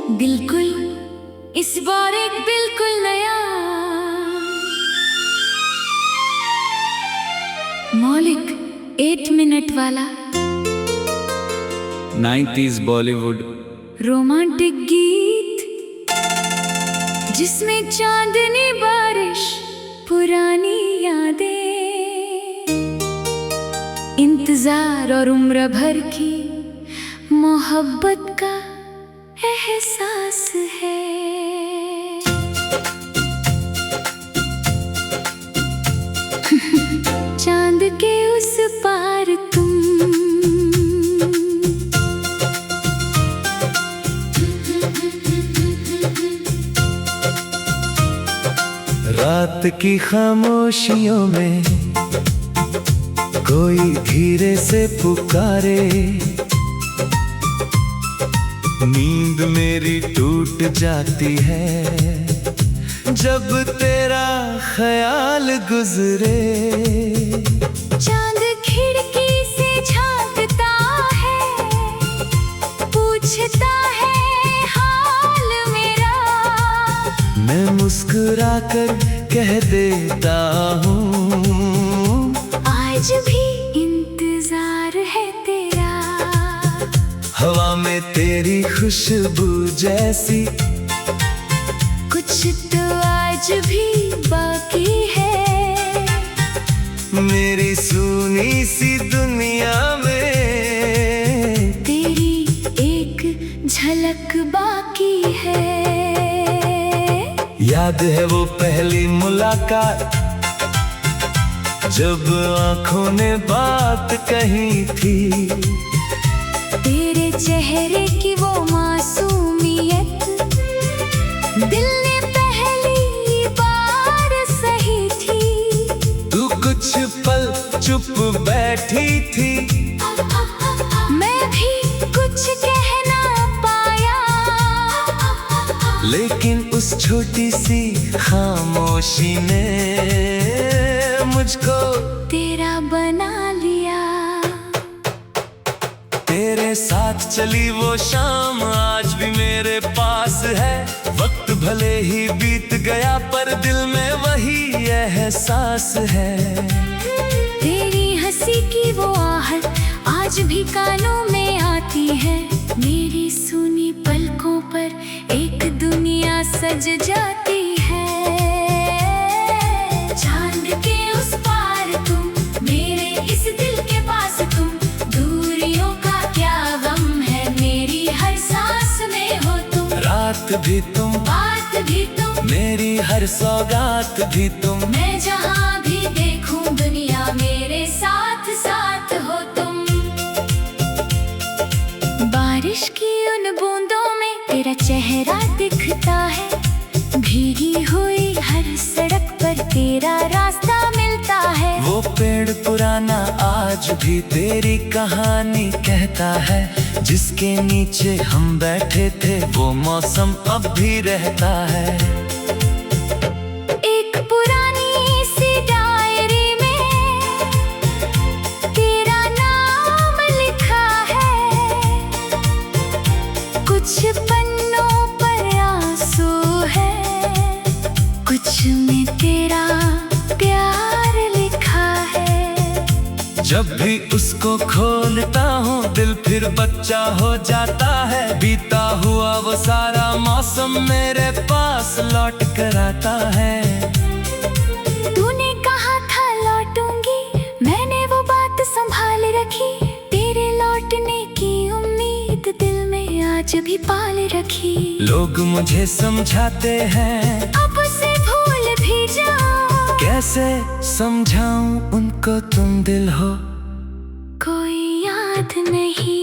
बिल्कुल, इस बार एक बिल्कुल नया मौलिक 8 मिनट वाला 90s बॉलीवुड रोमांटिक गीत, जिसमें चांदनी बारिश, पुरानी यादें, इंतजार और उम्र भर की मोहब्बत का एहसास है। चांद के उस पार तुम, रात की खामोशियों में कोई धीरे से पुकारे, नींद मेरी टूट जाती है जब तेरा ख्याल गुजरे। चांद खिड़की से झांकता है, पूछता है हाल मेरा, मैं मुस्कुरा कर कह देता हूँ आज भी इंतजार है तेरा। हवा में तेरी खुशबू जैसी कुछ तो आज भी बाकी है, मेरी सुनी सी दुनिया में तेरी एक झलक बाकी है। याद है वो पहली मुलाकात, जब आंखों ने बात कही थी, तेरे चेहरे की वो मासूमियत दिल ने पहली बार सही थी। तू कुछ पल चुप बैठी थी, मैं भी कुछ कह ना पाया, लेकिन उस छोटी सी खामोशी ने मुझको तेरा बना लिया। तेरे साथ चली वो शाम आज भी मेरे पास है, वक्त भले ही बीत गया पर दिल में वही एहसास है। तेरी हंसी की वो आहट आज भी कानों में आती है, मेरी सुनी पलकों पर एक दुनिया सज जाती है। चांद के उस पार तुम, मेरे इस दिल के पास तुम, दूरियों का क्या गम है, मेरी हर सांस में हो तुम। रात भी तुम, बात भी तुम, मेरी हर सौगात भी तुम, मैं जहाँ भी देखूं दुनिया मेरे साथ साथ हो तुम। बारिश की उन बूंदों में तेरा चेहरा दिखता है, भीगी हुई हर सड़क पर तेरा रास्ता मिलता है। वो पेड़ पुराना आज भी तेरी कहानी कहता है, जिसके नीचे हम बैठे थे वो मौसम अब भी रहता है। एक पुरानी सी डायरी में तेरा नाम लिखा है, कुछ पन्नों पर आंसू है, कुछ में तेरा प्यार लिखा है। जब भी उसको खोलता हूँ दिल फिर बच्चा हो जाता है, बीता हुआ वो सारा मौसम मेरे पास लौट कर आता है। तूने कहा था लौटूंगी, मैंने वो बात संभाल रखी, तेरे लौटने की उम्मीद दिल में आज भी पाल रखी। लोग मुझे समझाते हैं अब से भूल भी जाओ, कैसे समझाऊं उनको तुम दिल हो, कोई याद नहीं।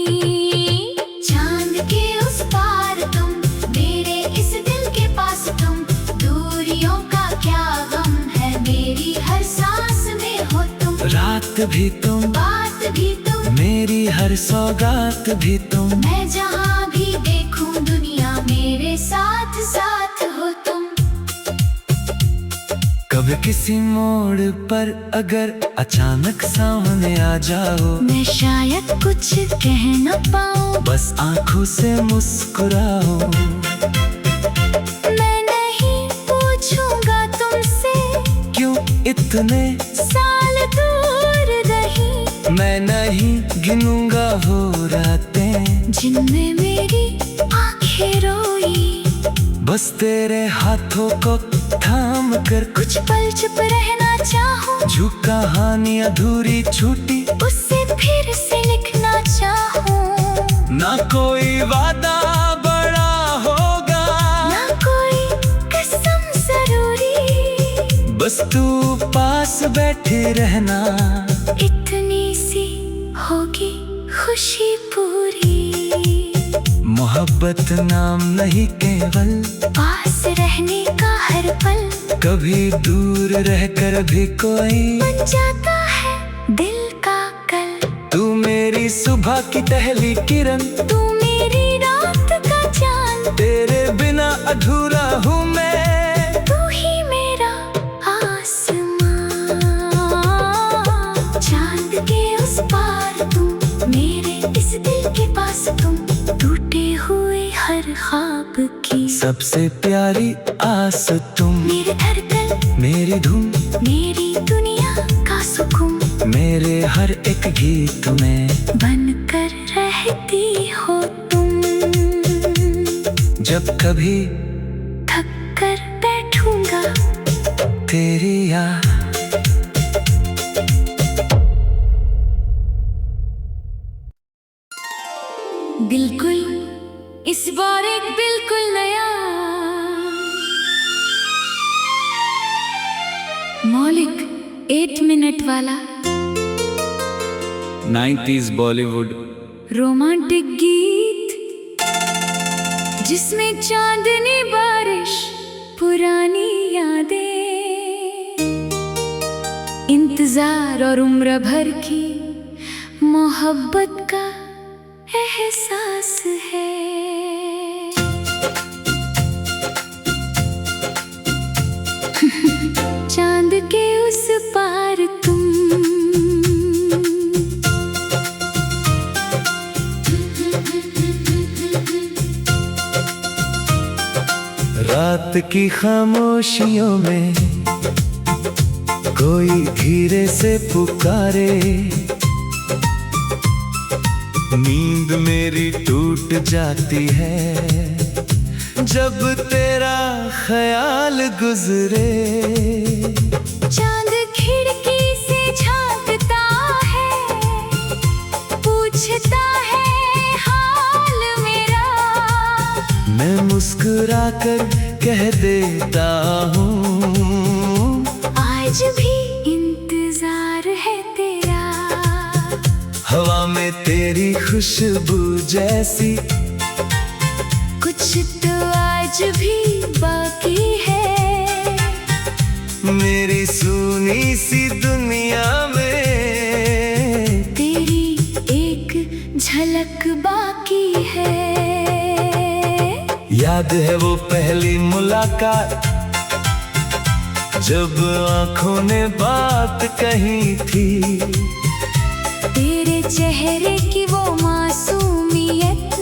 चांद के उस पार तुम, मेरे इस दिल के पास तुम, दूरियों का क्या गम है, मेरी हर सांस में हो तुम। रात भी तुम, बात भी तुम, मेरी हर सौगात भी तुम, मैं जहाँ भी देखूं दुनिया मेरे साथ साथ हो तुम। कभी किसी मोड़ पर अगर अचानक सामने आ जाओ, मैं शायद कुछ कह न पाऊं, बस आंखों से मुस्कुराओ। मैं नहीं पूछूंगा तुमसे क्यों इतने साल दूर रही, मैं नहीं गिनूंगा वो रातें जिनमें मेरी आंखें रोई। बस तेरे हाथों को थाम कर कुछ पल चुप रहना चाहूं, जो कहानी अधूरी छूटी उससे फिर से लिखना चाहूं। ना कोई वादा बड़ा होगा, ना कोई कसम जरूरी, बस तू पास बैठे रहना, इतनी सी होगी खुशी पूरी। मोहब्बत नाम नहीं केवल पास रहने का हर पल, कभी दूर रहकर भी कोई बन जाता है दिल का कल। तू मेरी सुबह की पहली किरण, तू मेरी रात का चांद, तेरे बिना अधूरा हूँ मैं, तू ही मेरा आसमां। चांद के उस पार तुम, मेरे इस दिल के पास तुम, टूटे हुए हर ख्वाब की सबसे प्यारी आस तुम, मेरे धड़कन, मेरी धुन, मेरी दुनिया का सुकून, मेरे हर एक गीत में बनकर रहती हो तुम। जब कभी थक कर बैठूंगा तेरी याद, बिल्कुल इस बार एक बिल्कुल नया मौलिक 8 मिनट वाला 90s बॉलीवुड रोमांटिक गीत, जिसमें चांदनी बारिश, पुरानी यादें, इंतजार और उम्र भर की मोहब्बत का एहसास है। चांद के उस पार तुम, रात की खामोशियों में कोई धीरे से पुकारे, नींद मेरी टूट जाती है जब तेरा ख्याल गुजरे। चांद खिड़की से झांकता है, पूछता है हाल मेरा, मैं मुस्कुरा कर कह देता हूँ आज भी इंतजार है तेरा। हवा में तेरी खुशबू जैसी कुछ तो आज भी बाकी है, मेरी सुनी सी दुनिया में तेरी एक झलक बाकी है। याद है वो पहली मुलाकात, जब आंखों ने बात कही थी, तेरे चेहरे की वो मासूमियत,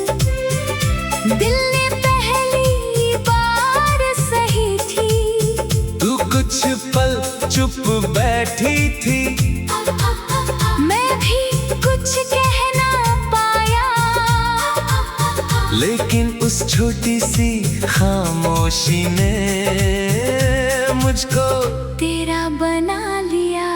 दिल ने पहली बार सही थी। तू कुछ पल चुप बैठी थी, मैं भी कुछ कह ना पाया, लेकिन उस छोटी सी खामोशी ने मुझको तेरा बना लिया।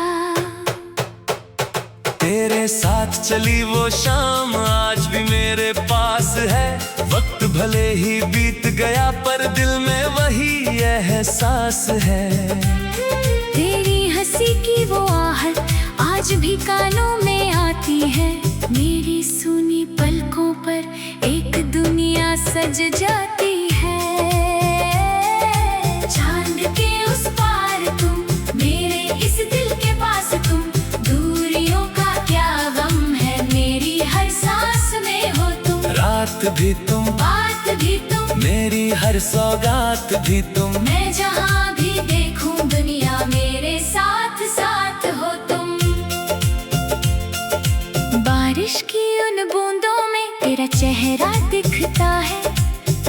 तेरे साथ चली वो शाम आज भी मेरे पास है, वक्त भले ही बीत गया पर दिल में वही एहसास है। तेरी हंसी की वो आहट आज भी कानों में आती है, मेरी सुनी पलकों पर एक दुनिया सज जाती है। चांद के उस पार तुम, मेरे इस दिल के पास तुम, दूरियों का क्या गम है, मेरी हर सांस में हो तुम, रात भी तुम, बात भी तुम, मेरी हर सौगात भी तुम। मैं जहाँ भी देखूं दुनिया मेरे साथ साथ हो तुम। बारिश की उन बूंदों में तेरा चेहरा दिखता है,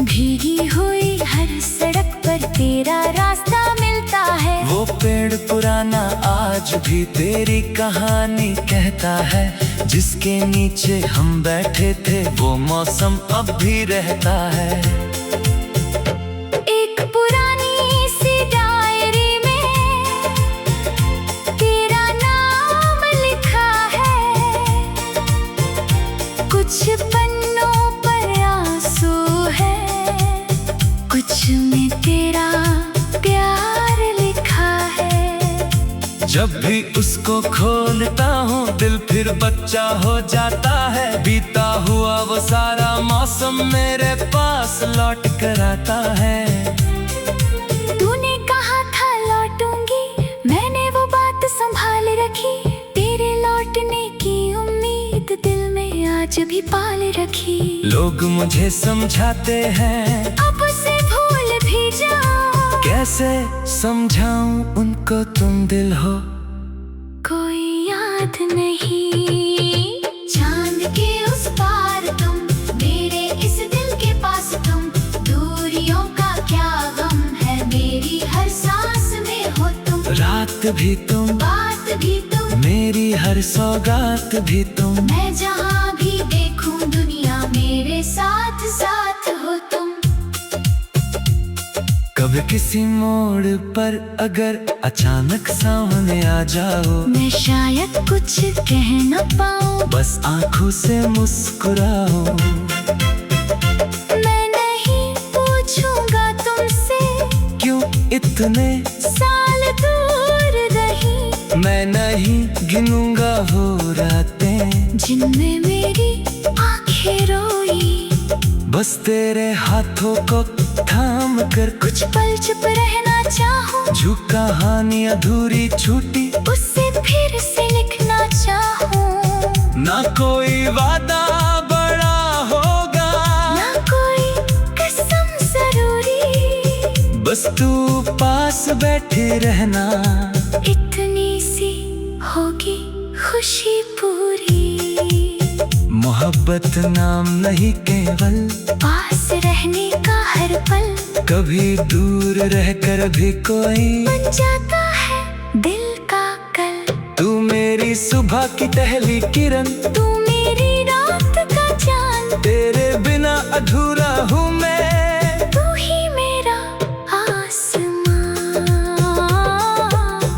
भीगी हुई हर सड़क पर तेरा रास्ता मिलता है। वो पेड़ पुराना आज भी तेरी कहानी कहता है, जिसके नीचे हम बैठे थे वो मौसम अब भी रहता है। एक पुरानी सी डायरी में तेरा नाम लिखा है, कुछ पन्नों पर आंसू है, कुछ में तेरा प्यार लिखा है। जब भी उसको खोलता हूँ दिल फिर बच्चा हो जाता है, बीता हुआ वो सारा मौसम मेरे पास लौट कर आता है। तूने कहा था लौटूंगी, मैंने वो बात संभाल रखी, तेरे लौटने की उम्मीद दिल में आज भी पाल रखी। लोग मुझे समझाते हैं अब उसे भूल भी जाऊं, कैसे समझाऊं उनको तुम दिल हो। कोई याद नहीं, चांद के उस पार तुम, मेरे इस दिल के पास तुम। दूरियों का क्या गम है, मेरी हर सांस में हो तुम। रात भी तुम, बात भी तुम, मेरी हर सौगात भी तुम। मैं जहाँ भी देखूं दुनिया मेरे साथ साथ हो तुम। कभी किसी मोड़ पर अगर अचानक सामने आ जाओ, मैं शायद कुछ कह न पाऊं, बस आंखों से मुस्कुराओ। मैं नहीं पूछूंगा तुमसे क्यों इतने साल दूर रही, मैं नहीं गिनूंगा वो रातें जिनमें मेरी आंखें रोई। बस तेरे हाथों को थाम कर कुछ पल चुप रहना चाहूं, जो कहानी अधूरी छूटी उससे फिर से लिखना चाहूं। ना कोई वादा बड़ा होगा, ना कोई कसम जरूरी, बस तू पास बैठे रहना। इतनी सी होगी खुशी पूरी। मोहब्बत नाम नहीं केवल पास रहने का हर पल, कभी दूर रहकर भी कोई बन जाता है दिल का कल। तू मेरी सुबह की पहली किरण, तू मेरी रात का चांद, तेरे बिना अधूरा हूँ मैं। तू ही मेरा आसमां।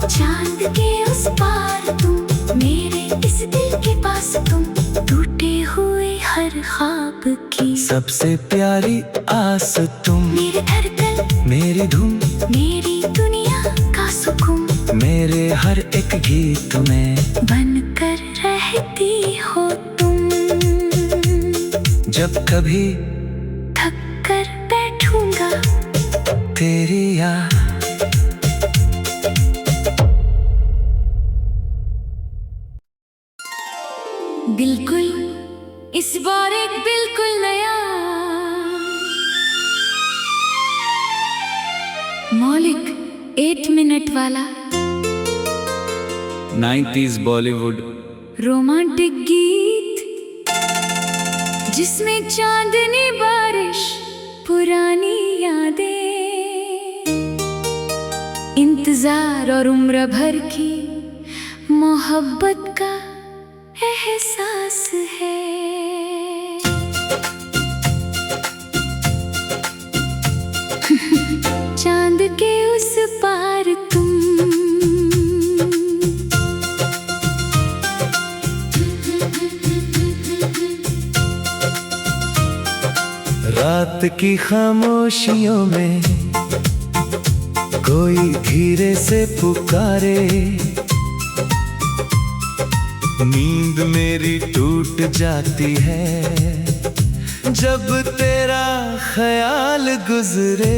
चांद के उस पार तुम, मेरे इस दिल के पास तुम। टूटे हुए हर ख्वाब की सबसे प्यारी आस तुम, मेरे धड़कन, मेरी धुन, मेरी दुनिया का सुकून। मेरे हर एक गीत में बनकर रहती हो तुम। जब कभी थक कर बैठूंगा तेरी याद। बिल्कुल इस बार एक बिल्कुल नया मौलिक 8 मिनट वाला 90s बॉलीवुड रोमांटिक गीत, जिसमें चांदनी बारिश, पुरानी यादें, इंतजार और उम्र भर की मोहब्बत का एहसास है। चांद के उस पार तुम। रात की खामोशियों में कोई धीरे से पुकारे, नींद मेरी टूट जाती है जब तेरा ख्याल गुजरे।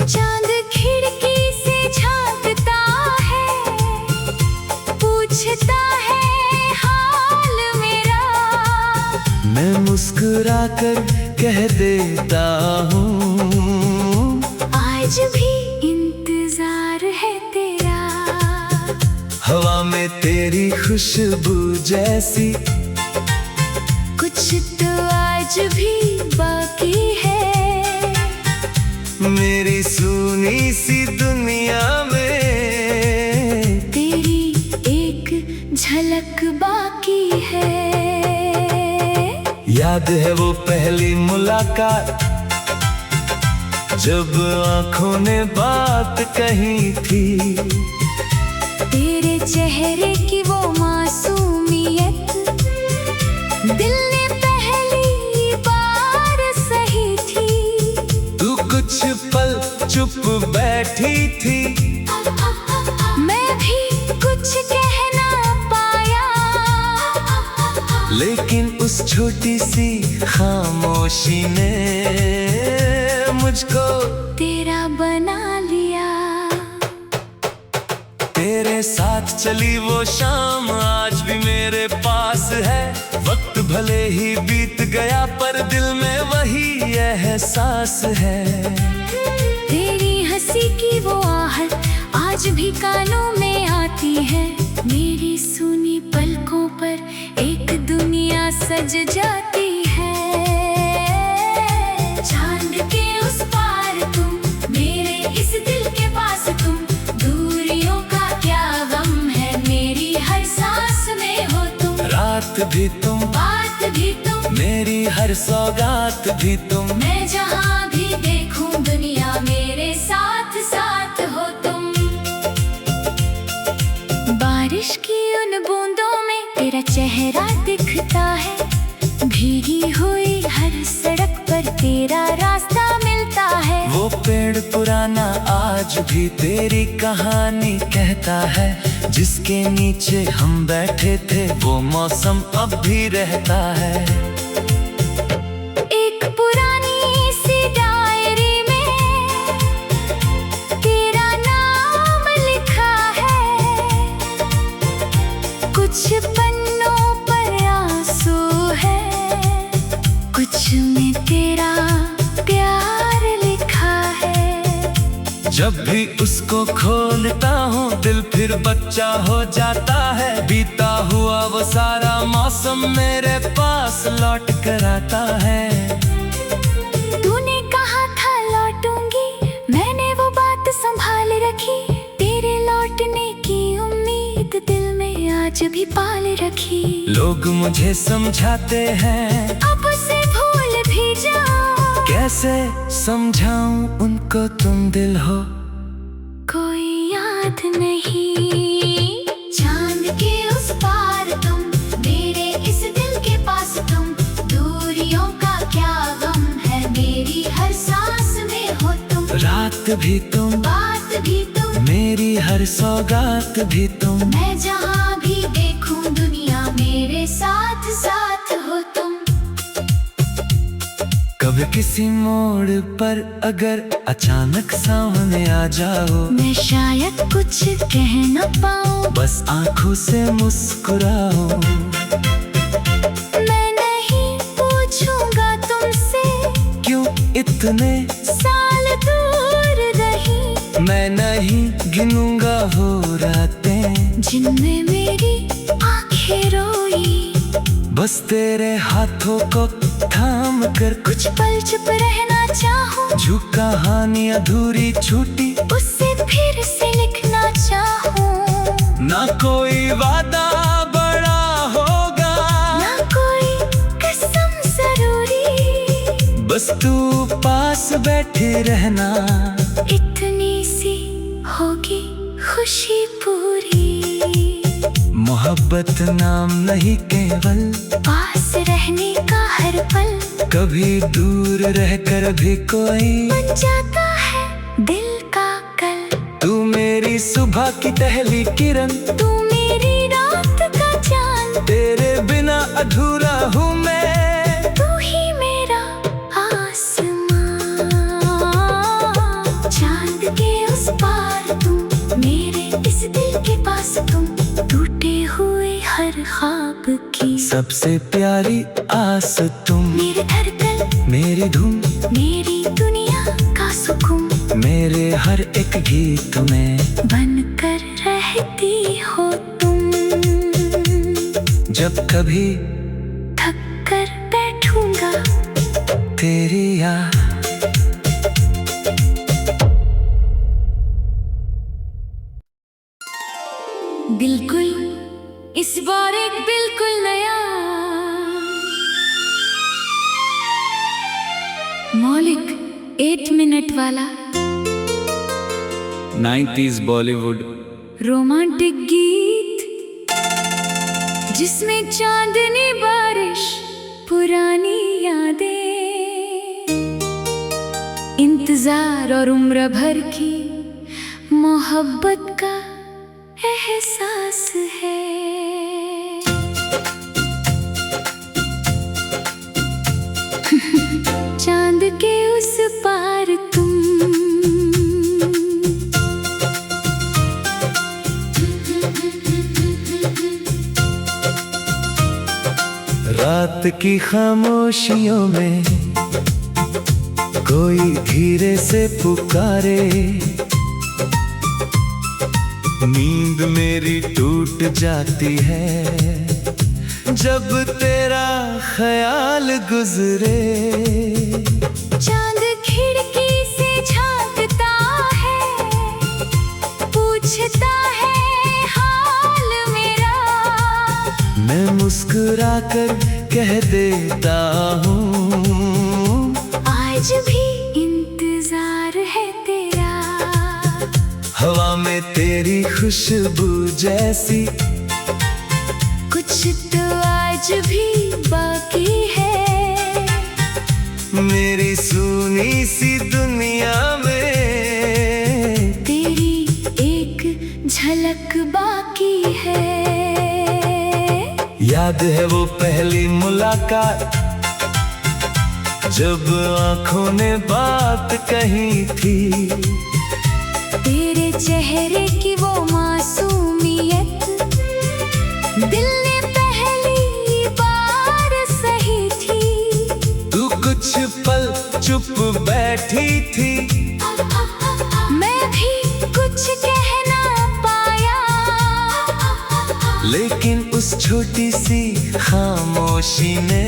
चांद खिड़की से झांकता है, पूछता है हाल मेरा। मैं मुस्कुरा कर कह देता हूँ। आज भी इंतजार है तेरा, हवा में तेरी खुशबू जैसी, कुछ तो आज भी बाकी है मेरी सुनी सी दुनिया में तेरी एक झलक बाकी है। याद है वो पहली मुलाकात, जब आंखों ने बात कही थी। तेरे चेहरे की वो मासूमियत दिल ने पहली बार सही थी। तू कुछ पल चुप बैठी थी, मैं भी कुछ कह ना पाया, लेकिन उस छोटी सी खामोशी ने मुझको तेरा बना लिया। तेरे साथ चली वो शाम आज भी मेरे पास है। वक्त भले ही बीत गया पर दिल में वही एहसास है। तेरी हंसी की वो आहट आज भी कानों में आती है। मेरी सुनी पलकों पर एक दुनिया सज जाती है। चांद के उस पार तुम, मेरे इस दिल के पास तुम, दूरियों का क्या गम है, मेरी हर सांस में हो तुम। रात भी तुम, बात भी तुम, मेरी हर सौगात भी तुम। मैं जहाँ भी देखूं दुनिया मेरे साथ साथ हो तुम। बारिश की उन बूंदों में तेरा चेहरा दिखता है, भीगी हुई हर सड़क पर तेरा रास्ता मिलता है। वो पेड़ पुराना आज भी तेरी कहानी कहता है, जिसके नीचे हम बैठे थे वो मौसम अब भी रहता है। एक पुरानी सी डायरी में तेरा नाम लिखा है, कुछ पन्नों पर आंसू है, कुछ में तेरा प्यार लिखा है। जब भी उसको खोलता हूँ दिल फिर बच्चा हो जाता है। बीता हुआ वो सारा मौसम मेरे पास लौट कर आता है। तूने कहा था लौटूंगी, मैंने वो बात संभाल रखी। तेरे लौटने की उम्मीद दिल में आज भी पाल रखी। लोग मुझे समझाते हैं अब से भूल भी जाओ, कैसे समझाऊं उनको तुम दिल हो। कोई याद नहीं, चांद के उस पार तुम, मेरे इस दिल के पास तुम, दूरियों का क्या गम है, मेरी हर सांस में हो तुम। रात भी तुम, बात भी तुम, मेरी हर सौगात भी तुम। मैं जहाँ भी देखूं दुनिया मेरे साथ साथ हो तुम। कभी किसी मोड़ पर अगर अचानक सामने आ जाओ, मैं शायद कुछ कह न पाऊं, बस आंखों से मुस्कुराओ। मैं नहीं पूछूंगा तुमसे क्यों इतने साल दूर रही, मैं नहीं गिनूंगा वो रातें जिनमें मेरी आंखें रोई। बस तेरे हाथों को थाम कर कुछ पल चुप रहना चाहूं, जो कहानी अधूरी छूटी उससे फिर से लिखना चाहूं। ना कोई वादा बड़ा होगा, ना कोई कसम जरूरी, बस तू पास बैठे रहना। इतनी सी होगी खुशी पूरी। मोहब्बत नाम नहीं केवल पास रहने का हर पल, कभी दूर रहकर भी कोई बन जाता है दिल का कल। तू मेरी सुबह की पहली किरण, तू मेरी रात का चांद, तेरे बिना अधूरा हूँ मैं। तू ही मेरा आसमां। चांद के उस पार तुम, मेरे इस दिल के पास तुम, टूटे हुए हर ख्वाब की सबसे प्यारी आस तुम। मेरे धड़कन, मेरे तेरी धुन, मेरी दुनिया का सुकून, मेरे हर एक गीत में बनकर रहती हो तुम। जब कभी थक कर बैठूंगा तेरी याद, बिल्कुल इस बार एक बिल्कुल नया मौलिक 8 मिनट वाला 90s बॉलीवुड रोमांटिक गीत, जिसमें चांदनी बारिश, पुरानी यादें, इंतजार और उम्र भर की मोहब्बत का एहसास है। चांद के उस पार तुम, रात की खामोशियों में कोई धीरे से पुकारे, नींद मेरी टूट जाती है जब तेरा ख्याल गुजरे। चांद खिड़की से झांकता है, पूछता है हाल मेरा, मैं मुस्कुरा कर कह देता हूँ आज भी इंतजार है तेरा। हवा में तेरी खुशबू जैसी कुछ तो आज भी बाकी है, मेरी सुनी सी दुनिया में तेरी एक झलक बाकी है। याद है वो पहली मुलाकात, जब आंखों ने बात कही थी, तेरे चेहरे की वो मासूमियत दिल ने पहली बार सही थी। तू कुछ पल चुप बैठी थी, मैं भी कुछ कह ना पाया, लेकिन उस छोटी सी खामोशी ने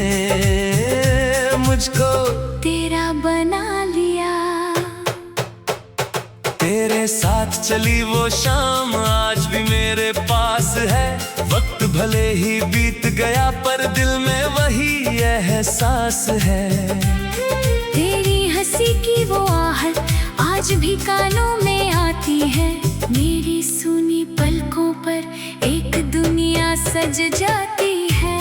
मुझको तेरा बना लिया। तेरे साथ चली वो शाम आज भी मेरे पास है, वक्त भले ही बीत गया पर दिल में वही एहसास है। तेरी हंसी की वो आहट आज भी कानों में आती है, मेरी सुनी पलकों पर एक दुनिया सज जाती है।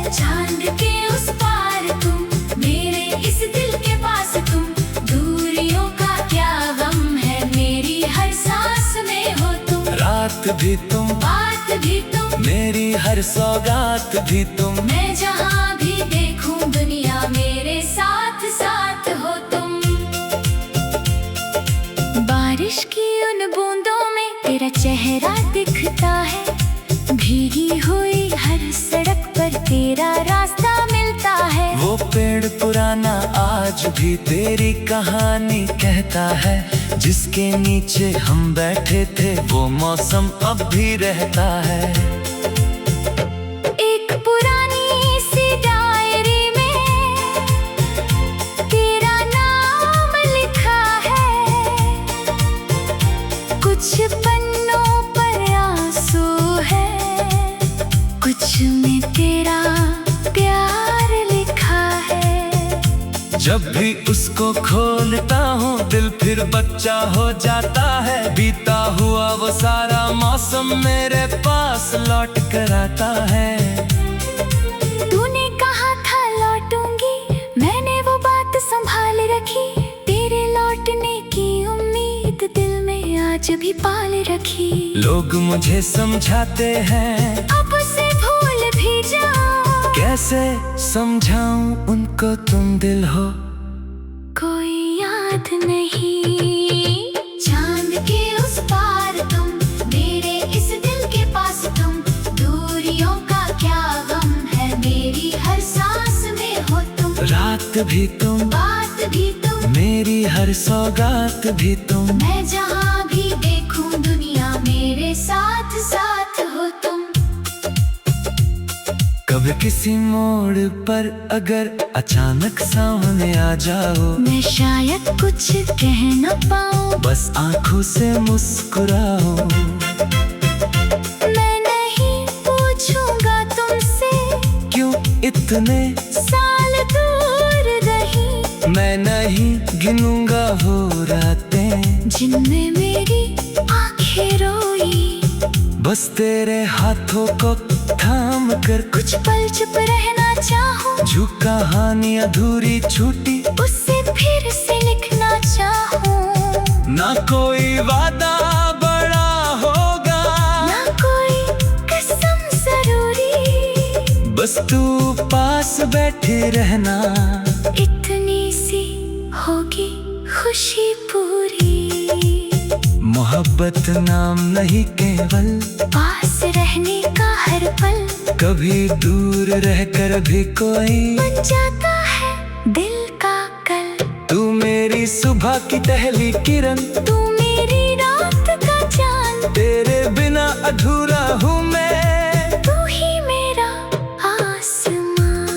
चांद के उस पार तुम, मेरे इस दिल के पास तुम, दूरियों का क्या गम है, मेरी हर सांस में हो तुम। रात भी तुम, बात भी तुम, मेरी हर सौगात भी तुम, मैं जहाँ भी देखूं दुनिया मेरे साथ साथ हो तुम। बारिश की उन बूंदों में तेरा चेहरा दिखता है, भीगी हुई हर सड़क पर तेरा रास्ता मिलता है। वो पेड़ पुराना आज भी तेरी कहानी कहता है, जिसके नीचे हम बैठे थे वो मौसम अब भी रहता है। एक पुरानी सी डायरी में तेरा नाम लिखा है, कुछ पन्नों पर आंसू है, कुछ में तेरा प्यार लिखा है। जब भी उसको खोलता हूँ दिल फिर बच्चा हो जाता है, बीता हुआ वो सारा मौसम मेरे पास लौट कर आता है। तूने कहा था लौटूंगी, मैंने वो बात संभाल रखी, तेरे लौटने की उम्मीद दिल में आज भी पाल रखी। लोग मुझे समझाते हैं अब से भूल भी जाओ, कैसे समझाऊं उनको तुम दिल हो, कोई याद नहीं। चांद के उस पार तुम, मेरे इस दिल के पास तुम, दूरियों का क्या गम है, मेरी हर सांस में हो तुम। बात भी तुम, बात भी तुम, मेरी हर सौगात भी तुम। मैं जहाँ भी देखूं दुनिया मेरे साथ साथ हो तुम। कभी किसी मोड़ पर अगर अचानक सामने आ जाओ, मैं शायद कुछ कह न पाऊं, बस आंखों से मुस्कुराओ। मैं नहीं पूछूंगा तुमसे क्यों इतने साल दूर रही, मैं नहीं गिनूंगा वो रातें जिनमें मेरी आंखें रोई। बस तेरे हाथों को थाम कर कुछ पल चुप रहना चाहूं, जो कहानी अधूरी छूटी उससे फिर से लिखना चाहूं। ना कोई वादा बड़ा होगा, ना कोई कसम जरूरी, बस तू पास बैठे रहना। इतनी सी होगी खुशी पूरी। मोहब्बत नाम नहीं केवल पास रहने का हर पल, कभी दूर रहकर भी कोई बन जाता है दिल का कल। तू मेरी सुबह की पहली किरण, तू मेरी रात का चांद, तेरे बिना अधूरा हूँ मैं। तू ही मेरा आसमां।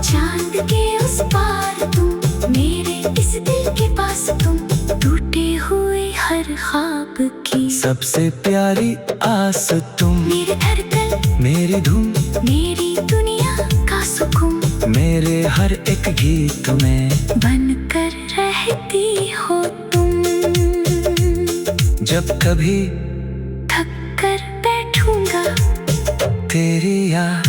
चांद के उस पार तुम, मेरे इस दिल के पास तुम, टूटे हुए हर ख्वाब की सबसे प्यारी आस तुम। मेरे धड़कन, मेरी धुन, मेरी दुनिया का सुकून, मेरे हर एक गीत में बनकर रहती हो तुम। जब कभी थक कर बैठूंगा तेरी याद